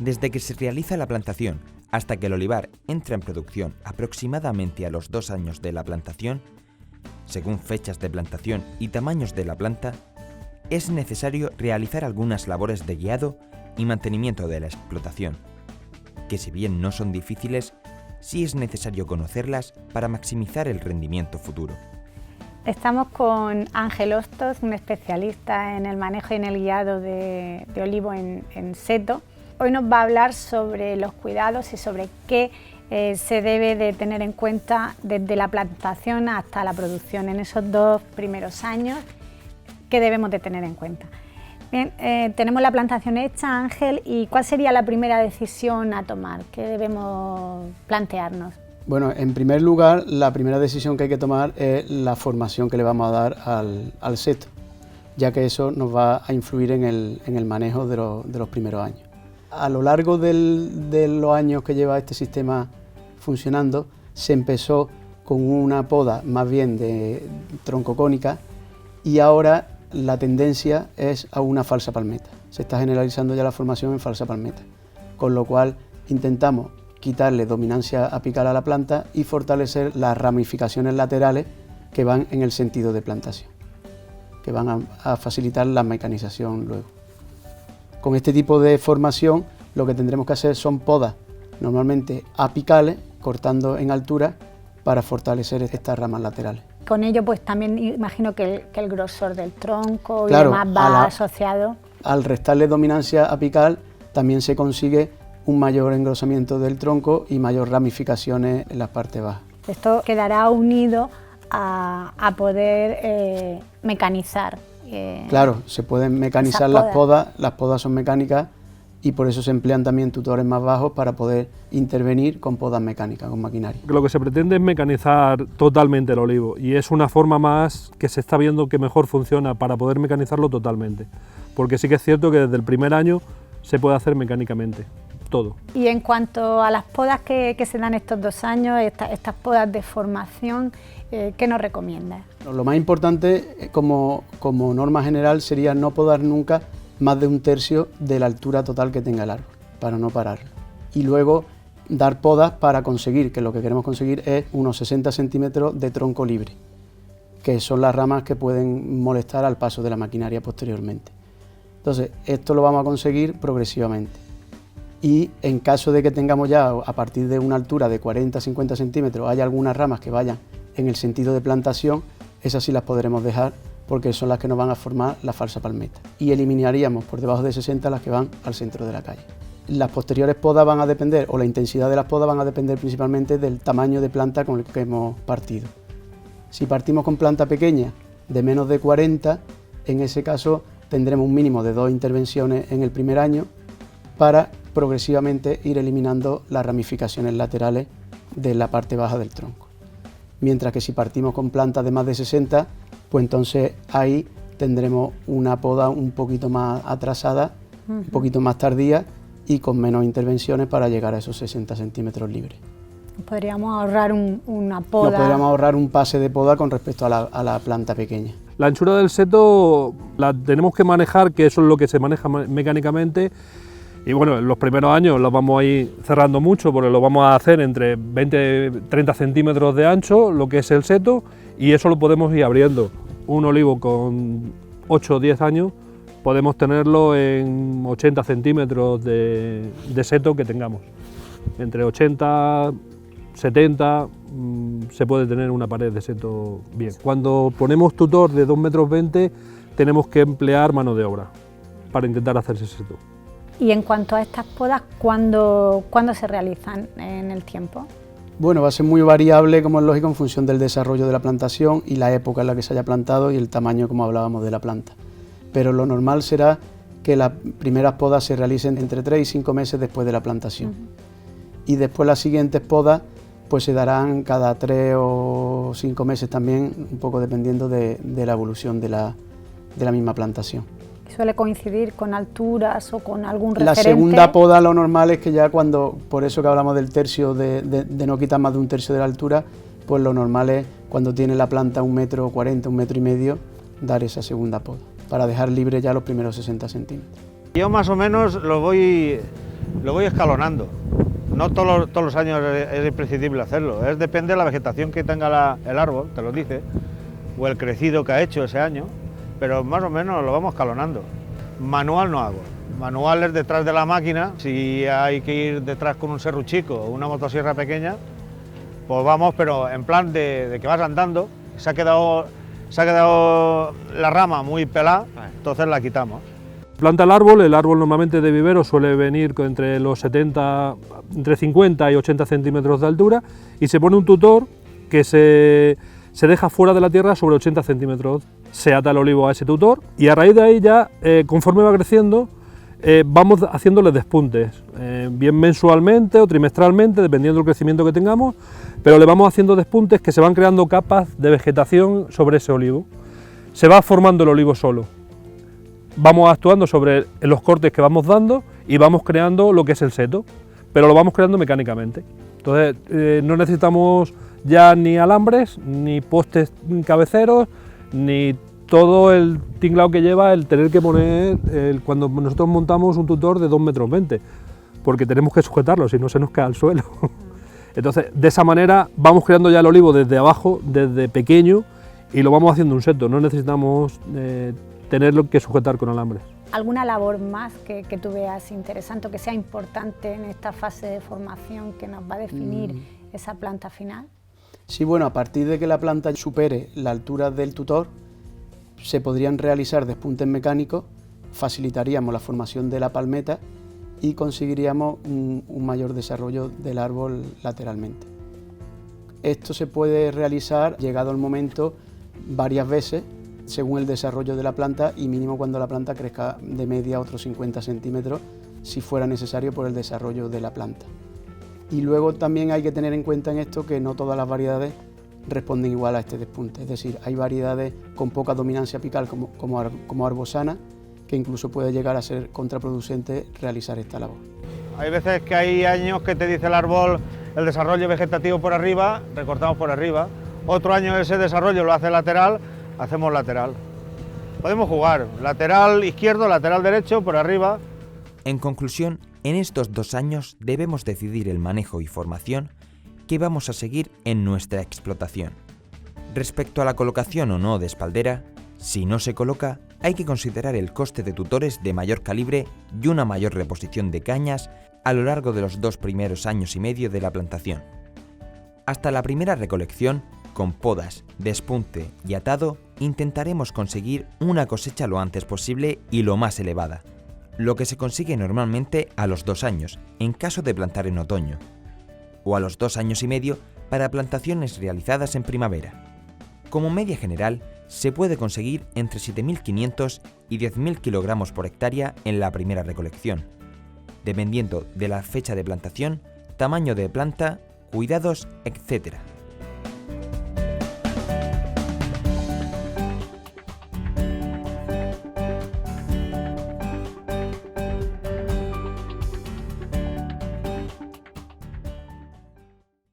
Desde que se realiza la plantación hasta que el olivar entra en producción aproximadamente a los 2 años de la plantación, según fechas de plantación y tamaños de la planta, es necesario realizar algunas labores de guiado y mantenimiento de la explotación, que si bien no son difíciles, sí es necesario conocerlas para maximizar el rendimiento futuro. Estamos con Ángel Hostos, un especialista en el manejo y en el guiado de olivo en seto. Hoy nos va a hablar sobre los cuidados y sobre qué se debe de tener en cuenta desde la plantación hasta la producción en esos 2 primeros años, qué debemos de tener en cuenta. Bien, tenemos la plantación hecha, Ángel, y ¿cuál sería la primera decisión a tomar? ¿Qué debemos plantearnos? Bueno, en primer lugar, la primera decisión que hay que tomar es la formación que le vamos a dar al seto, ya que eso nos va a influir en el manejo de los primeros años. A lo largo de los años que lleva este sistema funcionando, se empezó con una poda más bien de tronco cónica y ahora la tendencia es a una falsa palmeta. Se está generalizando ya la formación en falsa palmeta, con lo cual intentamos quitarle dominancia apical a la planta y fortalecer las ramificaciones laterales que van en el sentido de plantación, que van a facilitar la mecanización luego. Con este tipo de formación lo que tendremos que hacer son podas normalmente apicales, cortando en altura para fortalecer estas ramas laterales. Con ello pues también imagino que el grosor del tronco claro, y demás va asociado. Al restarle dominancia apical también se consigue un mayor engrosamiento del tronco y mayor ramificaciones en las partes bajas. Esto quedará unido a poder mecanizar. Claro, se pueden mecanizar las podas son mecánicas y por eso se emplean también tutores más bajos para poder intervenir con podas mecánicas, con maquinaria. Lo que se pretende es mecanizar totalmente el olivo y es una forma más que se está viendo que mejor funciona para poder mecanizarlo totalmente, porque sí que es cierto que desde el primer año se puede hacer mecánicamente todo. Y en cuanto a las podas que se dan estos 2 años, estas podas de formación, ¿qué nos recomiendas? Lo más importante como norma general sería no podar nunca más de 1/3 de la altura total que tenga el árbol, para no pararlo. Y luego dar podas para conseguir, que lo que queremos conseguir es unos 60 centímetros de tronco libre, que son las ramas que pueden molestar al paso de la maquinaria posteriormente. Entonces, esto lo vamos a conseguir progresivamente. Y en caso de que tengamos ya a partir de una altura de 40-50 centímetros, haya algunas ramas que vayan en el sentido de plantación, esas sí las podremos dejar porque son las que nos van a formar la falsa palmeta. Y eliminaríamos por debajo de 60 las que van al centro de la calle. Las posteriores podas van a depender, o la intensidad de las podas van a depender principalmente del tamaño de planta con el que hemos partido. Si partimos con planta pequeña de menos de 40, en ese caso tendremos un mínimo de 2 intervenciones en el primer año para progresivamente ir eliminando las ramificaciones laterales de la parte baja del tronco. Mientras que si partimos con plantas de más de 60, pues entonces ahí tendremos una poda un poquito más atrasada, un poquito más tardía y con menos intervenciones para llegar a esos 60 centímetros libres. Podríamos ahorrar una poda. Nos podríamos ahorrar un pase de poda con respecto a la planta pequeña. La anchura del seto la tenemos que manejar, que eso es lo que se maneja mecánicamente. Y bueno, en los primeros años lo vamos a ir cerrando mucho porque lo vamos a hacer entre 20-30 centímetros de ancho, lo que es el seto, y eso lo podemos ir abriendo. Un olivo con 8 o 10 años podemos tenerlo en 80 centímetros de seto que tengamos. Entre 80, 70 se puede tener una pared de seto bien. Cuando ponemos tutor de 2,20 m tenemos que emplear mano de obra para intentar hacer ese seto. Y en cuanto a estas podas, ¿cuándo se realizan en el tiempo? Bueno, va a ser muy variable, como es lógico, en función del desarrollo de la plantación y la época en la que se haya plantado y el tamaño, como hablábamos, de la planta. Pero lo normal será que las primeras podas se realicen entre 3 y 5 meses después de la plantación. Y después las siguientes podas pues se darán cada 3 o 5 meses también, un poco dependiendo de la evolución de la misma plantación. ¿Suele coincidir con alturas o con algún referente? La segunda poda lo normal es que ya cuando, por eso que hablamos del tercio, de no quitar más de 1/3 de la altura, pues lo normal es cuando tiene la planta 1,40 m, 1,5 m, dar esa segunda poda, para dejar libre ya los primeros 60 centímetros. Yo más o menos lo voy lo voy escalonando. No todos los años es imprescindible hacerlo, depende de la vegetación que tenga el árbol, te lo dice, o el crecido que ha hecho ese año, pero más o menos lo vamos escalonando. Manual no hago, manual es detrás de la máquina, si hay que ir detrás con un serruchico o una motosierra pequeña, pues vamos, pero en plan de que vas andando, se ha quedado la rama muy pelada, entonces la quitamos. Planta el árbol normalmente de vivero suele venir entre entre 50 y 80 centímetros de altura y se pone un tutor que se deja fuera de la tierra sobre 80 centímetros, se ata el olivo a ese tutor y a raíz de ahí ya, conforme va creciendo, vamos haciéndole despuntes, bien mensualmente o trimestralmente, dependiendo del crecimiento que tengamos, pero le vamos haciendo despuntes que se van creando capas de vegetación sobre ese olivo. Se va formando el olivo solo. Vamos actuando sobre los cortes que vamos dando y vamos creando lo que es el seto, pero lo vamos creando mecánicamente. Entonces no necesitamos ya ni alambres, ni postes cabeceros, ni todo el tinglado que lleva el tener que poner cuando nosotros montamos un tutor de 2,20 metros, porque tenemos que sujetarlo, si no se nos cae al suelo. Entonces, de esa manera vamos creando ya el olivo desde abajo, desde pequeño, y lo vamos haciendo un seto, no necesitamos tenerlo que sujetar con alambres. ¿Alguna labor más que tú veas interesante o que sea importante en esta fase de formación que nos va a definir esa planta final? Sí, bueno, a partir de que la planta supere la altura del tutor, se podrían realizar despuntes mecánicos, facilitaríamos la formación de la palmeta y conseguiríamos un mayor desarrollo del árbol lateralmente. Esto se puede realizar, llegado el momento, varias veces, según el desarrollo de la planta y mínimo cuando la planta crezca de media a otros 50 centímetros, si fuera necesario por el desarrollo de la planta. Y luego también hay que tener en cuenta en esto que no todas las variedades responden igual a este despunte, es decir, hay variedades con poca dominancia apical como arbosana, que incluso puede llegar a ser contraproducente realizar esta labor. Hay veces que hay años que te dice el árbol el desarrollo vegetativo por arriba, recortamos por arriba, otro año ese desarrollo lo hace lateral, hacemos lateral. Podemos jugar lateral izquierdo, lateral derecho, por arriba. En conclusión, en estos 2 años debemos decidir el manejo y formación que vamos a seguir en nuestra explotación. Respecto a la colocación o no de espaldera, si no se coloca, hay que considerar el coste de tutores de mayor calibre y una mayor reposición de cañas a lo largo de los 2 primeros años y medio de la plantación. Hasta la primera recolección, con podas, despunte y atado, intentaremos conseguir una cosecha lo antes posible y lo más elevada, lo que se consigue normalmente a los 2 años, en caso de plantar en otoño, o a los 2 años y medio para plantaciones realizadas en primavera. Como media general, se puede conseguir entre 7.500 y 10.000 kilogramos por hectárea en la primera recolección, dependiendo de la fecha de plantación, tamaño de planta, cuidados, etc.